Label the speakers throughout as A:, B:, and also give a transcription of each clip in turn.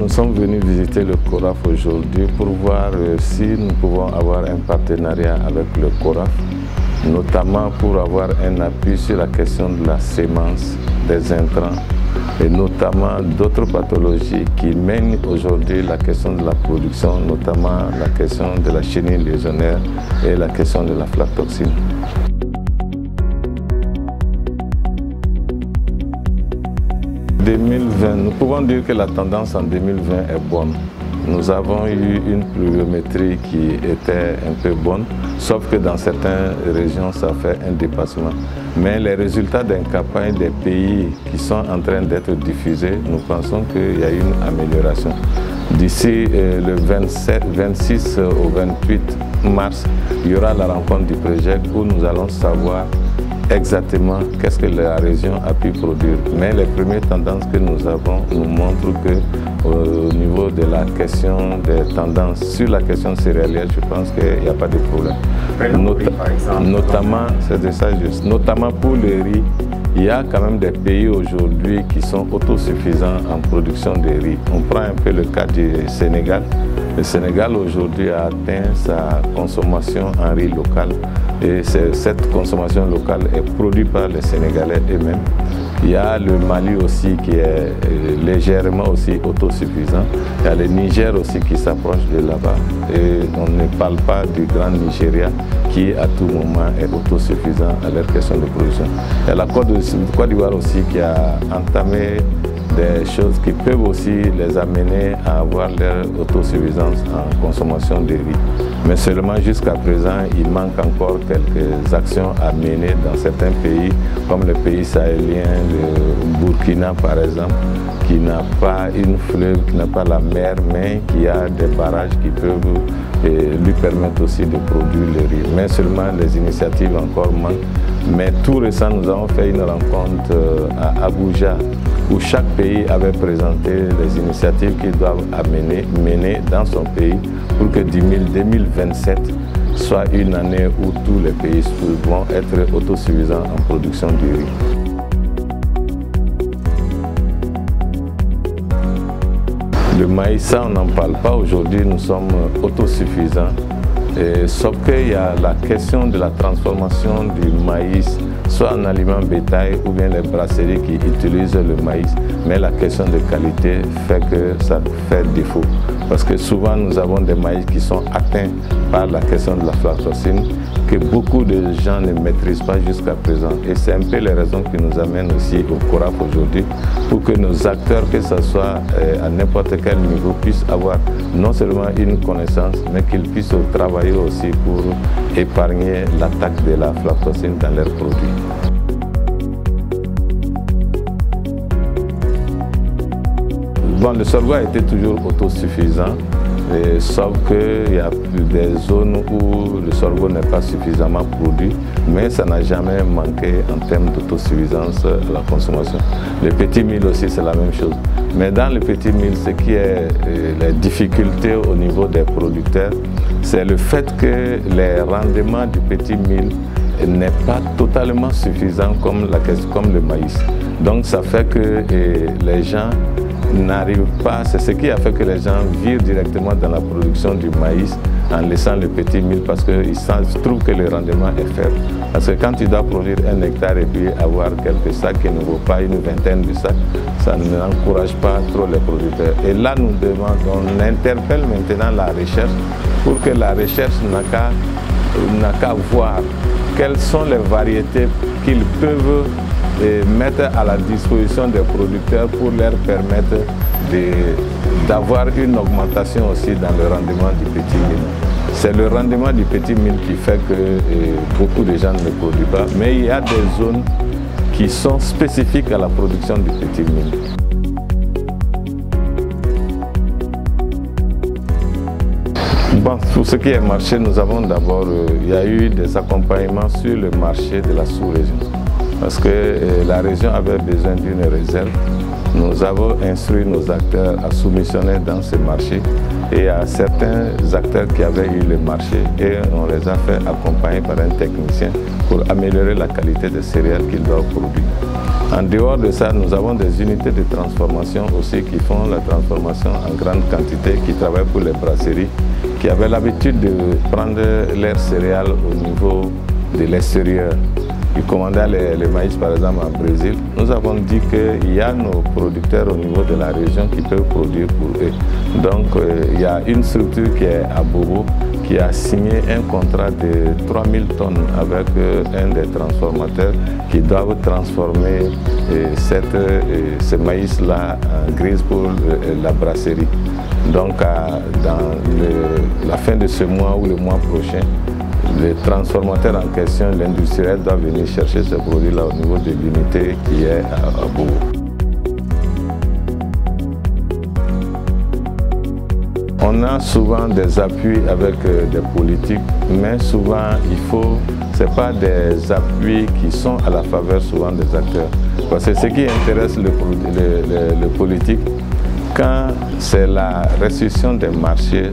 A: Nous sommes venus visiter le CORAF aujourd'hui pour voir si nous pouvons avoir un partenariat avec le CORAF, notamment pour avoir un appui sur la question de la sémence, des intrants et notamment d'autres pathologies qui mènent aujourd'hui la question de la production, notamment la question de la chenille légionnaire et la question de la aflatoxine. En 2020, nous pouvons dire que la tendance en 2020 est bonne. Nous avons eu une pluviométrie qui était un peu bonne, sauf que dans certaines régions, ça fait un dépassement. Mais les résultats d'une campagne des pays qui sont en train d'être diffusés, nous pensons qu'il y a une amélioration. D'ici le 26 au 28 mars, il y aura la rencontre du projet où nous allons savoir exactement qu'est-ce que la région a pu produire. Mais les premières tendances que nous avons nous montrent qu'au niveau de la question des tendances, sur la question céréalière, je pense qu'il n'y a pas de problème. Notamment, c'est de ça juste, notamment pour le riz, il y a quand même des pays aujourd'hui qui sont autosuffisants en production de riz. On prend un peu le cas du Sénégal. Le Sénégal aujourd'hui a atteint sa consommation en riz local et cette consommation locale est produite par les Sénégalais eux-mêmes. Il y a le Mali aussi qui est légèrement aussi autosuffisant. Il y a le Niger aussi qui s'approche de là-bas. Et on ne parle pas du grand Nigeria qui à tout moment est autosuffisant à leur question de production. Il y a la Côte d'Ivoire aussi qui a entamé des choses qui peuvent aussi les amener à avoir leur autosuffisance en consommation de riz. Mais seulement jusqu'à présent, il manque encore quelques actions à mener dans certains pays, comme le pays sahélien, le Burkina par exemple, qui n'a pas une fleuve, qui n'a pas la mer, mais qui a des barrages qui peuvent lui permettre aussi de produire le riz. Mais seulement les initiatives encore manquent. Mais tout récent, nous avons fait une rencontre à Abuja, où chaque pays avait présenté les initiatives qu'il doit mener dans son pays pour que 2027 soit une année où tous les pays vont être autosuffisants en production du riz. Le maïs, ça on n'en parle pas aujourd'hui, nous sommes autosuffisants. Sauf qu'il y a la question de la transformation du maïs, soit en aliment bétail ou bien les brasseries qui utilisent le maïs. Mais la question de qualité fait que ça fait défaut. Parce que souvent nous avons des maïs qui sont atteints par la question de la aflatoxine que beaucoup de gens ne maîtrisent pas jusqu'à présent. Et c'est un peu les raisons qui nous amènent aussi au CORAF aujourd'hui pour que nos acteurs, que ce soit à n'importe quel niveau, puissent avoir non seulement une connaissance, mais qu'ils puissent travailler aussi pour épargner l'attaque de la aflatoxine dans leurs produits. Bon, le sorgho a été toujours autosuffisant, sauf qu'il y a des zones où le sorgho n'est pas suffisamment produit, mais ça n'a jamais manqué en termes d'autosuffisance à la consommation. Le petit mil aussi, c'est la même chose. Mais dans le petit mil, ce qui est les difficultés au niveau des producteurs, c'est le fait que les rendements du petit mil n'est pas totalement suffisant comme le maïs. Donc ça fait que les gens n'arrivent pas, c'est ce qui a fait que les gens virent directement dans la production du maïs en laissant le petit mil parce qu'ils trouvent que le rendement est faible. Parce que quand tu dois produire 1 hectare et puis avoir quelques sacs qui ne vaut pas une vingtaine de sacs, ça n'encourage pas trop les producteurs. Et là, nous demandons, on interpelle maintenant la recherche pour que la recherche n'a qu'à voir quelles sont les variétés qu'ils peuvent mettre à la disposition des producteurs pour leur permettre d'avoir une augmentation aussi dans le rendement du petit mil. C'est le rendement du petit mil qui fait que beaucoup de gens ne produisent pas, mais il y a des zones qui sont spécifiques à la production du petit mil. Bon, pour ce qui est marché, nous avons d'abord, il y a eu des accompagnements sur le marché de la sous-région. Parce que la région avait besoin d'une réserve. Nous avons instruit nos acteurs à soumissionner dans ce marché et à certains acteurs qui avaient eu le marché et on les a fait accompagner par un technicien pour améliorer la qualité des céréales qu'ils doivent produire. En dehors de ça, nous avons des unités de transformation aussi qui font la transformation en grande quantité, qui travaillent pour les brasseries, qui avaient l'habitude de prendre leurs céréales au niveau de l'extérieur. Ils commandaient les maïs par exemple en Brésil. Nous avons dit qu'il y a nos producteurs au niveau de la région qui peuvent produire pour eux. Donc il y a une structure qui est à Bobo qui a signé un contrat de 3000 tonnes avec un des transformateurs qui doivent transformer ce maïs-là en grise pour la brasserie. Donc dans la fin de ce mois ou le mois prochain, le transformateur en question, l'industriel, doit venir chercher ce produit-là au niveau de l'unité qui est à Bobo. On a souvent des appuis avec des politiques, mais souvent ce n'est pas des appuis qui sont à la faveur souvent des acteurs. Parce que ce qui intéresse le politique, quand c'est la restriction des marchés,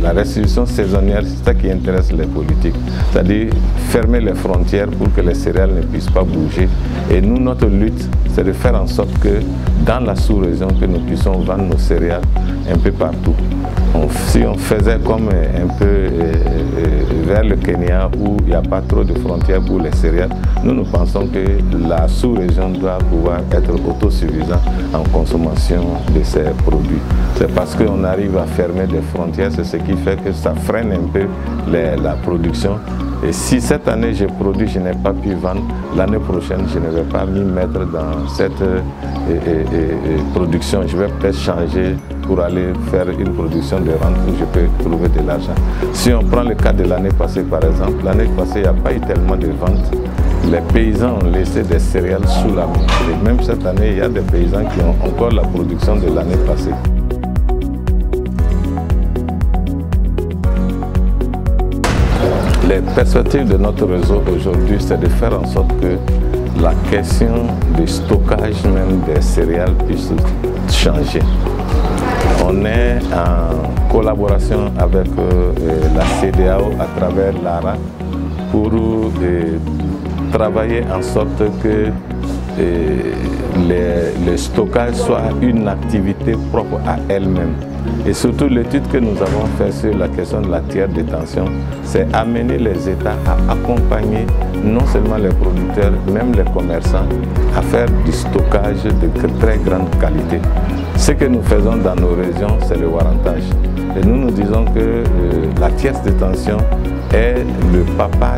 A: la restriction saisonnière, c'est ça qui intéresse les politiques. C'est-à-dire fermer les frontières pour que les céréales ne puissent pas bouger. Et nous, notre lutte, c'est de faire en sorte que dans la sous-région, que nous puissions vendre nos céréales un peu partout. Si on faisait comme un peu vers le Kenya où il n'y a pas trop de frontières pour les céréales, nous pensons que la sous-région doit pouvoir être autosuffisante en consommation de ces produits. C'est parce qu'on arrive à fermer des frontières, c'est ce qui fait que ça freine un peu la production. Et si cette année j'ai produit, je n'ai pas pu vendre, l'année prochaine je ne vais pas m'y mettre dans cette production. Je vais peut-être changer pour aller faire une production de rente où je peux trouver de l'argent. Si on prend le cas de l'année passée par exemple, l'année passée il n'y a pas eu tellement de ventes. Les paysans ont laissé des céréales sous la main. Et même cette année, il y a des paysans qui ont encore la production de l'année passée. Les perspectives de notre réseau aujourd'hui, c'est de faire en sorte que la question du stockage même des céréales puisse changer. On est en collaboration avec la CEDEAO à travers l'ARA pour travailler en sorte que le stockage soit une activité propre à elle-même. Et surtout l'étude que nous avons faite sur la question de la tiers détention, c'est amener les États à accompagner non seulement les producteurs, même les commerçants, à faire du stockage de très grande qualité. Ce que nous faisons dans nos régions, c'est le warrantage. Et nous disons que la tierce détention est le papa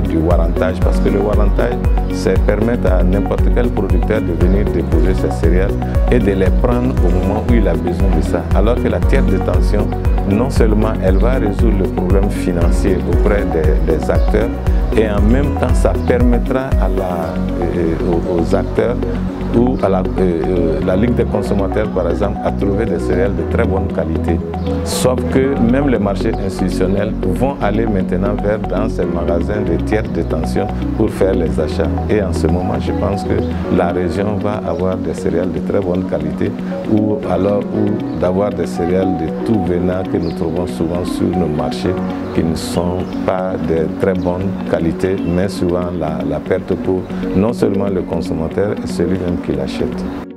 A: du warrantage, parce que le warrantage, c'est permettre à n'importe quel producteur de venir déposer ses céréales et de les prendre au moment où il a besoin de ça. Alors que la tierce détention, non seulement elle va résoudre le problème financier auprès des acteurs, et en même temps ça permettra aux acteurs ou à la Ligue des consommateurs par exemple à trouver des céréales de très bonne qualité. Sauf que même les marchés institutionnels vont aller maintenant dans ces magasins de tiers détention pour faire les achats. Et en ce moment, je pense que la région va avoir des céréales de très bonne qualité ou d'avoir des céréales de tout venant que nous trouvons souvent sur nos marchés qui ne sont pas de très bonne qualité, mais souvent la perte pour non seulement le consommateur et celui même qui l'achète.